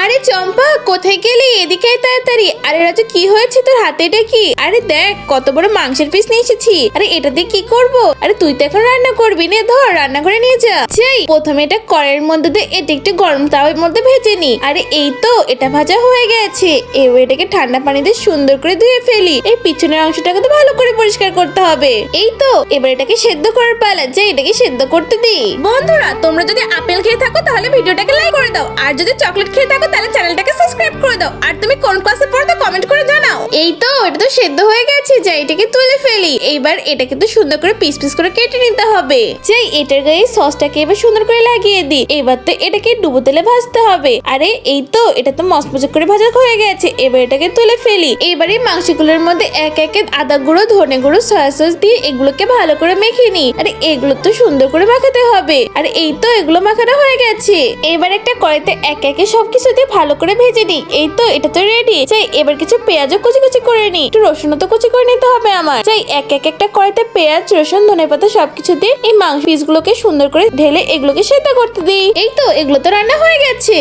আরে চম্পা, কোথায় গেলি? এদিকে আয় তাড়াতাড়ি। আরে রাজু, কি হয়েছে তোর হাতে? এটা কি? আরে দেখ কত বড় মাংসের পিস নিয়ে এসেছি। আরে এটা দিয়ে কি করব? আরে তুই তো এখন রান্না করবি, নে ধর রান্নাঘরে নিয়ে যা। সেই প্রথমে এটা কড়াইয়ের মধ্যে দিয়ে এটা একটু গরম তাওয়ার মধ্যে ভেজে নি। আরে এই তো এটা ভাজা হয়ে গেছে। এবার এটাকে ঠান্ডা পানি দিয়ে সুন্দর করে ধুয়ে ফেলি। এই পিছনের অংশটাকে তো ভালো করে পরিষ্কার করতে হবে। এই তো এবার এটাকে সেদ্ধ করার পালা, যে এটাকে সেদ্ধ করতে দিই। বন্ধুরা, তোমরা যদি আপেল খেয়ে থাকো তাহলে ভিডিওটাকে লাইক করে দাও, আর যদি চকলেট খেয়ে থাকো তাহলে চ্যানেলটাকে সাবস্ক্রাইব করে দাও, আর তুমি কোন ক্লাসে পড়ো তা কমেন্ট করে জানাও। এই তো এটা তো সেদ্ধ হয়ে গেছে, যাই এটাকে তুলে ফেলি। এইবার এটাকে তো সুন্দর করে পিস পিস করে কেটে নিতে হবে। যাই এটার গায়ে সসটাকে এবার সুন্দর করে লাগিয়ে দিই। এবার তো এটাকে ডুবো তেলে ভাজতে হবে। আরে এই তো এটা তো মচমচে করে ভাজা হয়ে গেছে। এবার এটাকে তুলে ফেলি। এবার এই মাংসগুলোর মধ্যে এক একে আদা গুঁড়ো, ধনে গুঁড়ো, সয়া সস দিয়ে এগুলোকে ভালো করে মেখে নিই। আরে এগুলো তো সুন্দর করে মাখাতে হবে। আর এই তো এগুলো মাখানো হয়ে গেছে। এবার একটা কড়াইতে এক একে সবকিছু দিয়ে ভালো করে ভেজে নিই। এই তো এটা তো রেডি। চাই এবার কিছু পেঁয়াজও কুচি কুচি করে নিই, একটু রসুনও তো কুচি করে নিতে হবে আমার। চাই এক একটা কড়াইতে পেঁয়াজ, রসুন, ধনেপাতা সবকিছু দিয়ে এই মাংস পিসগুলোকে সুন্দর করে ঢেলে এগুলোকে সেদ্ধ করতে দিই। এই তো এগুলো তো রান্না হয়ে গেছে।